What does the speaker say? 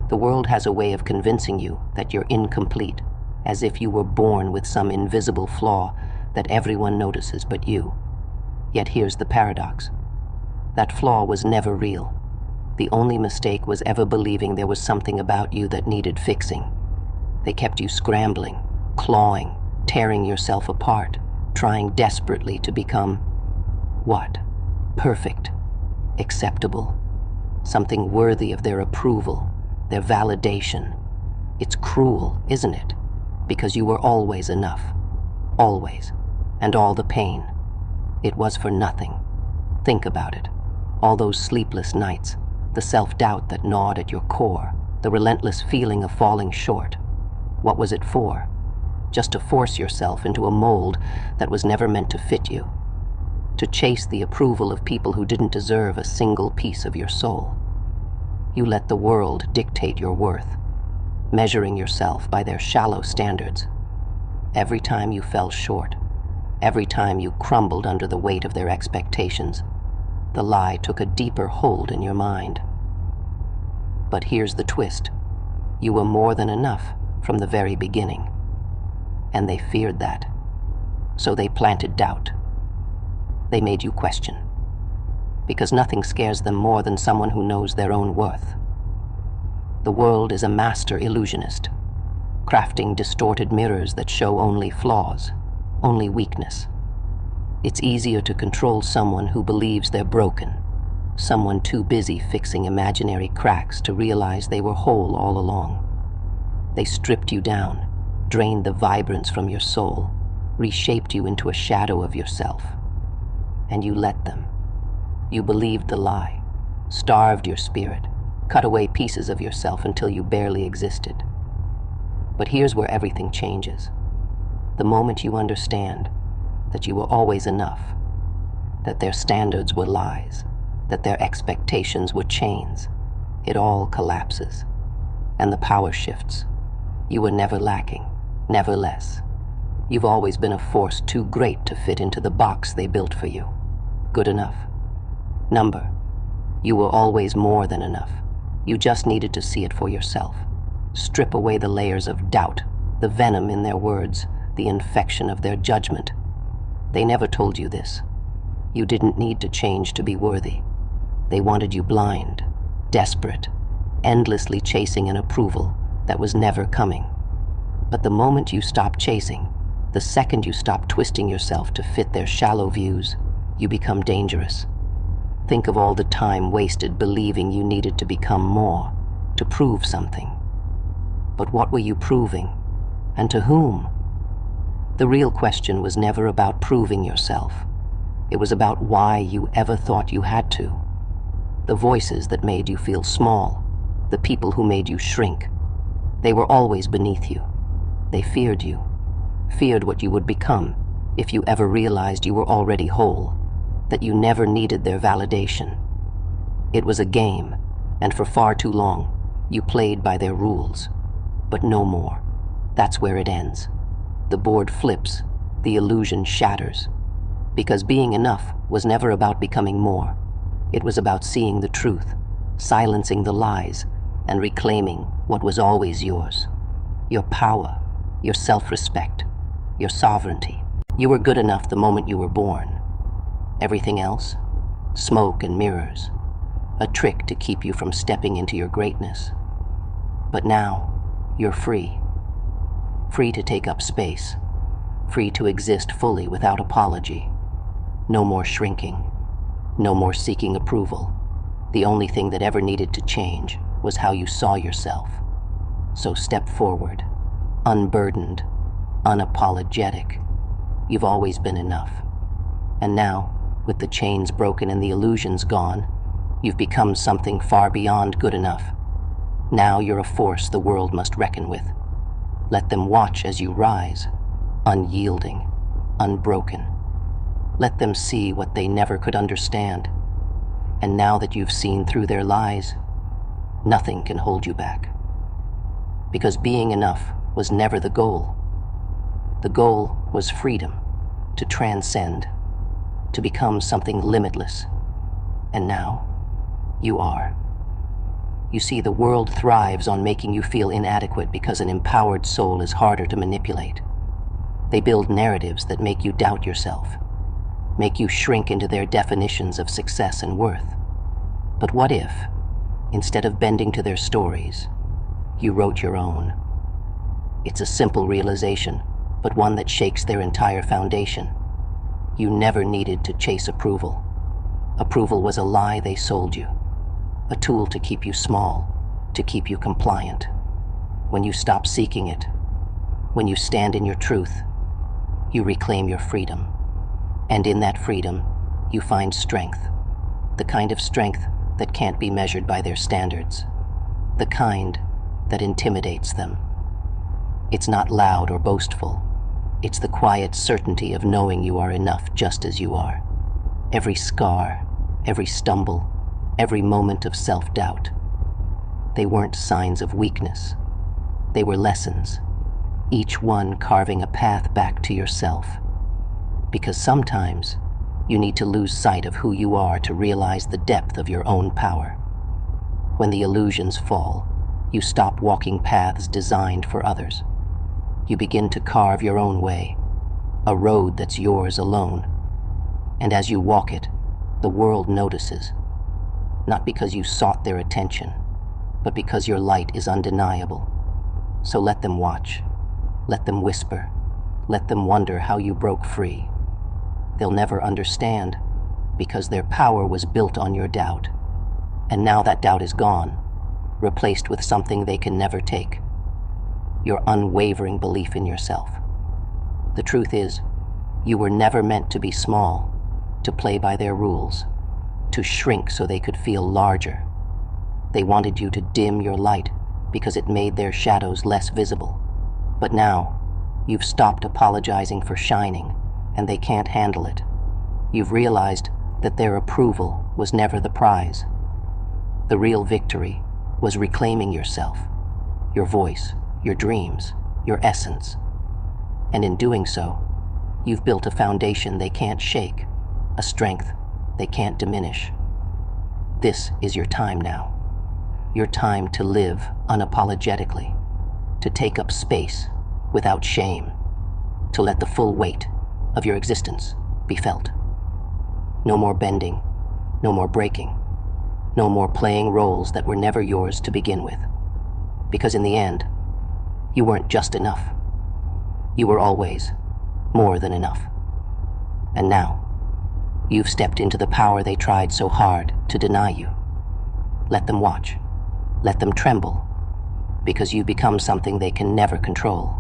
The world has a way of convincing you that you're incomplete, as if you were born with some invisible flaw that everyone notices but you. Yet here's the paradox. That flaw was never real. The only mistake was ever believing there was something about you that needed fixing. They kept you scrambling, clawing, tearing yourself apart, trying desperately to become what? Perfect, acceptable, something worthy of their approval, their validation. It's cruel, isn't it? Because you were always enough. Always. And all the pain. It was for nothing. Think about it. All those sleepless nights, the self-doubt that gnawed at your core, the relentless feeling of falling short. What was it for? Just to force yourself into a mold that was never meant to fit you. To chase the approval of people who didn't deserve a single piece of your soul. You let the world dictate your worth, measuring yourself by their shallow standards. Every time you fell short, every time you crumbled under the weight of their expectations, the lie took a deeper hold in your mind. But here's the twist. You were more than enough from the very beginning. And they feared that. So they planted doubt. They made you question. Because nothing scares them more than someone who knows their own worth. The world is a master illusionist, crafting distorted mirrors that show only flaws, only weakness. It's easier to control someone who believes they're broken, someone too busy fixing imaginary cracks to realize they were whole all along. They stripped you down, drained the vibrance from your soul, reshaped you into a shadow of yourself. And you let them. You believed the lie, starved your spirit, cut away pieces of yourself until you barely existed. But here's where everything changes. The moment you understand that you were always enough, that their standards were lies, that their expectations were chains, it all collapses, and the power shifts. You were never lacking, never less. You've always been a force too great to fit into the box they built for you. Good enough. Number. You were always more than enough. You just needed to see it for yourself. Strip away the layers of doubt, the venom in their words, the infection of their judgment. They never told you this. You didn't need to change to be worthy. They wanted you blind, desperate, endlessly chasing an approval that was never coming. But the moment you stop chasing, the second you stop twisting yourself to fit their shallow views, you become dangerous. Think of all the time wasted believing you needed to become more, to prove something. But what were you proving? And to whom? The real question was never about proving yourself. It was about why you ever thought you had to. The voices that made you feel small, the people who made you shrink, they were always beneath you. They feared you, feared what you would become if you ever realized you were already whole, that you never needed their validation. It was a game, and for far too long, you played by their rules. But no more. That's where it ends. The board flips, the illusion shatters. Because being enough was never about becoming more. It was about seeing the truth, silencing the lies, and reclaiming what was always yours. Your power, your self-respect, your sovereignty. You were good enough the moment you were born. Everything else? Smoke and mirrors. A trick to keep you from stepping into your greatness. But now, you're free. Free to take up space. Free to exist fully without apology. No more shrinking. No more seeking approval. The only thing that ever needed to change was how you saw yourself. So step forward, unburdened, unapologetic. You've always been enough. And now, with the chains broken and the illusions gone, you've become something far beyond good enough. Now you're a force the world must reckon with. Let them watch as you rise, unyielding, unbroken. Let them see what they never could understand. And now that you've seen through their lies, nothing can hold you back. Because being enough was never the goal. The goal was freedom, to transcend, to become something limitless. And now, you are. You see, the world thrives on making you feel inadequate because an empowered soul is harder to manipulate. They build narratives that make you doubt yourself, make you shrink into their definitions of success and worth. But what if, instead of bending to their stories, you wrote your own? It's a simple realization, but one that shakes their entire foundation. You never needed to chase approval. Approval was a lie they sold you, a tool to keep you small, to keep you compliant. When you stop seeking it, when you stand in your truth, you reclaim your freedom. And in that freedom, you find strength, the kind of strength that can't be measured by their standards, the kind that intimidates them. It's not loud or boastful. It's the quiet certainty of knowing you are enough just as you are. Every scar, every stumble, every moment of self-doubt. They weren't signs of weakness. They were lessons, each one carving a path back to yourself. Because sometimes you need to lose sight of who you are to realize the depth of your own power. When the illusions fall, you stop walking paths designed for others. You begin to carve your own way, a road that's yours alone. And as you walk it, the world notices, not because you sought their attention, but because your light is undeniable. So let them watch, let them whisper, let them wonder how you broke free. They'll never understand, because their power was built on your doubt. And now that doubt is gone, replaced with something they can never take: your unwavering belief in yourself. The truth is, you were never meant to be small, to play by their rules, to shrink so they could feel larger. They wanted you to dim your light because it made their shadows less visible. But now, you've stopped apologizing for shining, and they can't handle it. You've realized that their approval was never the prize. The real victory was reclaiming yourself, your voice, your dreams, your essence. And in doing so, you've built a foundation they can't shake, a strength they can't diminish. This is your time now. Your time to live unapologetically, to take up space without shame, to let the full weight of your existence be felt. No more bending, no more breaking, no more playing roles that were never yours to begin with. Because in the end, you weren't just enough. You were always more than enough. And now, you've stepped into the power they tried so hard to deny you. Let them watch. Let them tremble, because you become something they can never control.